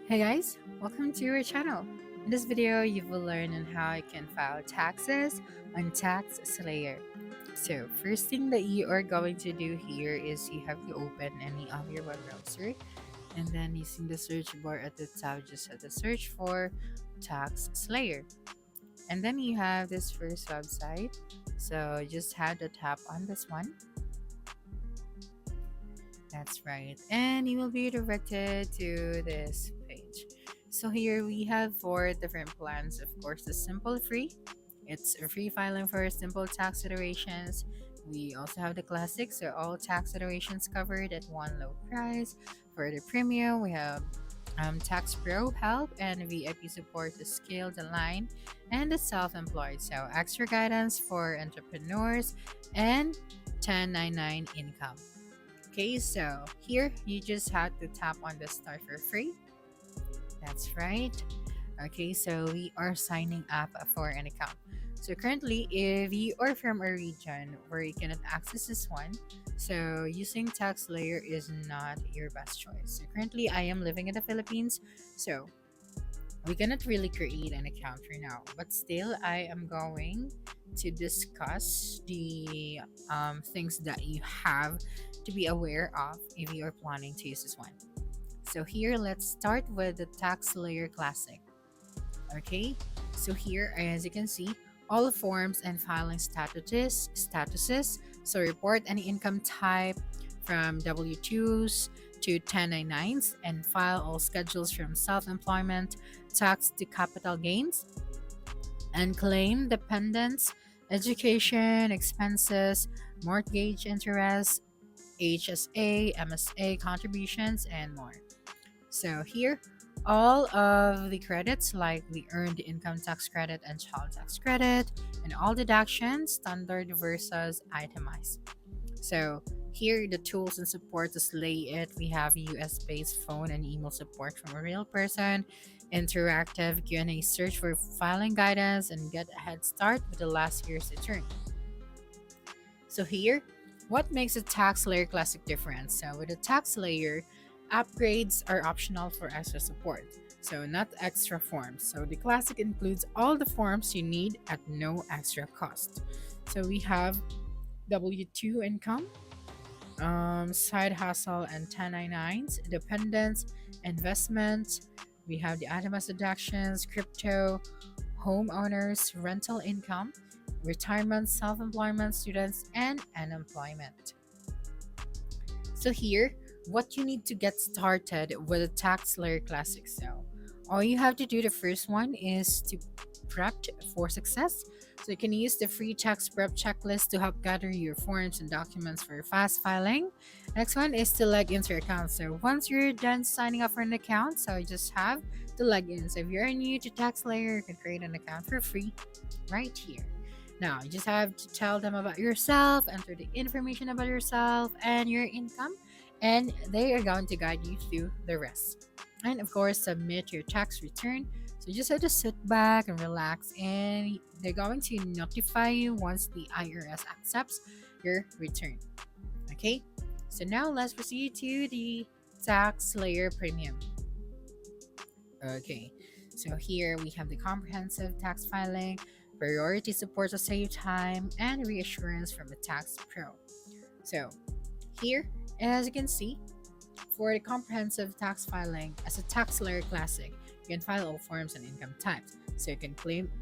Hey guys, welcome to our channel. In this video, you will learn on how you can file taxes on Taxslayer. So, first thing that you are going to do here is you have to open any of your web browser, and then using the search bar at the top, just have to search for Taxslayer. And then you have this first website. So, just have to tap on this one. That's right. And you will be directed to this page. So here we have four different plans. Of course, the simple free. It's a free filing for simple tax iterations. We also have the classic, so all tax iterations covered at one low price. For the premium, we have Tax Pro help and VIP support to scale the line, and the self-employed, so extra guidance for entrepreneurs and 1099 income. Okay, so here you just have to tap on the start for free. That's right. Okay, so we are signing up for an account. So currently, if you are from a region where you cannot access this one, so using Taxslayer is not your best choice. So currently, I am living in the Philippines, so we cannot really create an account for now. But still, I am going to discuss the things that you have to be aware of if you are planning to use this one. So here, let's start with the Taxslayer Classic. Okay, so here, as you can see, all forms and filing statuses. So report any income type from W2s to 1099s, and file all schedules from self-employment, tax to capital gains, and claim dependents, education expenses, mortgage interest, HSA, MSA contributions, and more. So here, all of the credits like the earned income tax credit and child tax credit, and all deductions, standard versus itemized. So here, the tools and support to slay it. We have US-based phone and email support from a real person, interactive Q&A search for filing guidance, and get a head start with the last year's return. So here, what makes a Taxslayer Classic different? So with a Taxslayer, upgrades are optional for extra support, so not extra forms. So the Classic includes all the forms you need at no extra cost. So we have W2 income, side hustle and 1099s, dependents, investments. We have the itemized deductions, crypto, homeowners, rental income, retirement, self employment, students, and unemployment. So, here, what you need to get started with a Taxslayer Classic. So, all you have to do, the first one is to prep for success. So, you can use the free tax prep checklist to help gather your forms and documents for fast filing. Next one is to log into your account. So, once you're done signing up for an account, so you just have to log in. So, if you're new to Taxslayer, you can create an account for free right here. Now, you just have to tell them about yourself, enter the information about yourself and your income, and they are going to guide you through the rest. And of course, submit your tax return. So you just have to sit back and relax, and they're going to notify you once the IRS accepts your return. Okay, so now let's proceed to the Taxslayer Premium. Okay, so here we have the comprehensive tax filing, priority support to save time, and reassurance from the Tax Pro. So here, as you can see, for the comprehensive tax filing as a Taxslayer Classic, you can file all forms and income types. So you can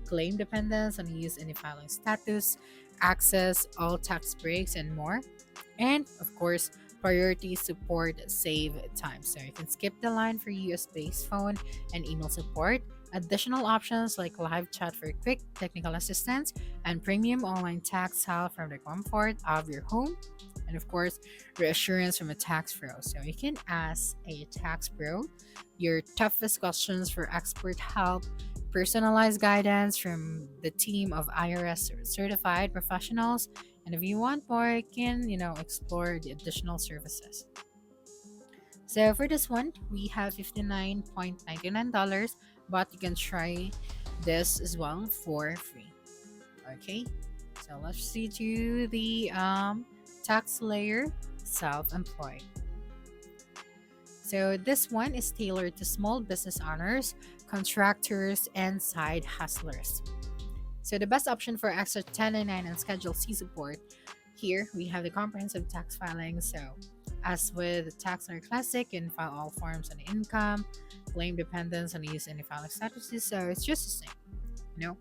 claim dependents and use any filing status, access all tax breaks, and more. And of course, priority support save time. So you can skip the line for US-based phone and email support. Additional options like live chat for quick technical assistance, and premium online tax help from the comfort of your home. And of course, reassurance from a tax pro. So you can ask a tax pro your toughest questions for expert help, personalized guidance from the team of IRS certified professionals. And if you want more, you can, explore the additional services. So for this one, we have $59.99, but you can try this as well for free. Okay, so let's see to the Taxslayer self-employed. So this one is tailored to small business owners, contractors, and side hustlers. So the best option for extra 1099 and Schedule C support, here we have the comprehensive tax filing. So as with Taxslayer Classic, you can file all forms on income, claim dependence, and use any filing strategies. So it's just the same, you know.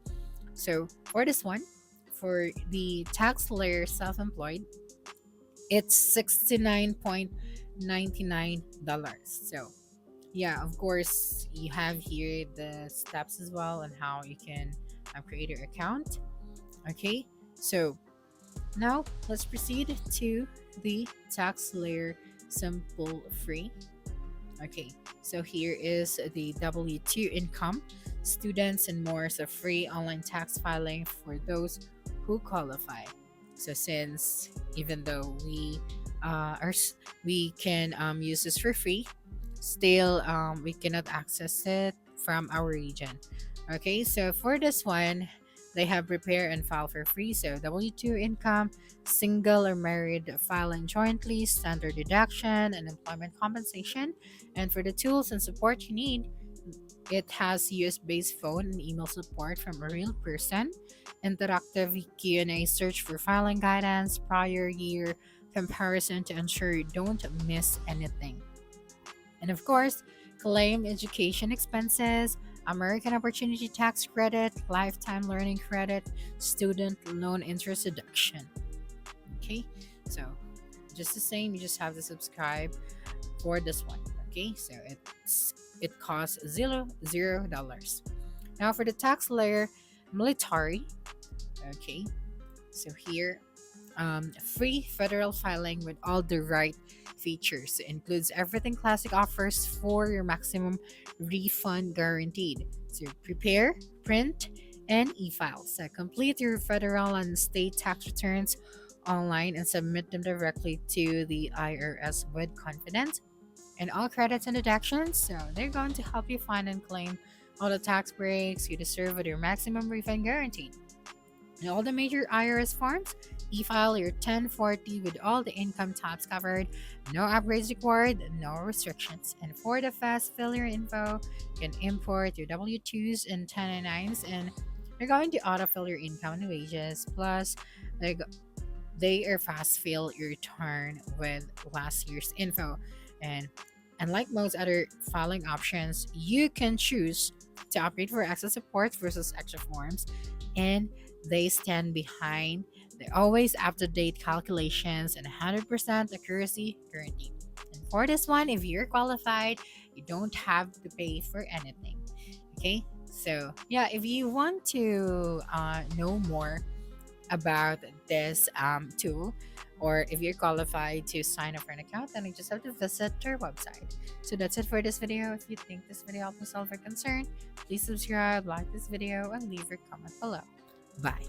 So for this one, for the Taxslayer self-employed, it's $69.99. So yeah, of course, you have here the steps as well on how you can create your account. Okay, so now let's proceed to the Taxslayer simple free. Okay, so here is the W2 income, students, and more. So free online tax filing for those who qualify. So since even though we can use this for free, still we cannot access it from our region. Okay, so for this one, they have prepare and file for free. So W2 income, single or married filing jointly, standard deduction, and employment compensation. And for the tools and support you need, it has US-based phone and email support from a real person, interactive Q&A search for filing guidance, prior year comparison to ensure you don't miss anything. And of course, claim education expenses, American Opportunity Tax Credit, Lifetime Learning Credit, Student Loan Interest Deduction. Okay, so just the same, you just have to subscribe for this one. Okay, so it costs $0. Now for the Taxslayer military, okay, so here free federal filing with all the right features. It includes everything Classic offers for your maximum refund guaranteed. So prepare, print, and e-file. So complete your federal and state tax returns online and submit them directly to the IRS with confidence. And all credits and deductions, so they're going to help you find and claim all the tax breaks you deserve with your maximum refund guaranteed. In all the major IRS forms, e-file your 1040 with all the income types covered, no upgrades required, no restrictions. And for the fast failure info, you can import your W-2s and 1099s, and they're going to autofill your income and wages. Plus, they are fast fill your return with last year's info. And unlike most other filing options, you can choose to operate for extra support versus extra forms, and they stand behind the always up-to-date calculations and 100% accuracy guarantee. And for this one, if you're qualified, you don't have to pay for anything. Okay, so yeah, if you want to know more about this tool, or if you're qualified to sign up for an account, then you just have to visit their website. So that's it for this video. If you think this video helped you solve your concern, please subscribe, like this video, and leave your comment below. Bye.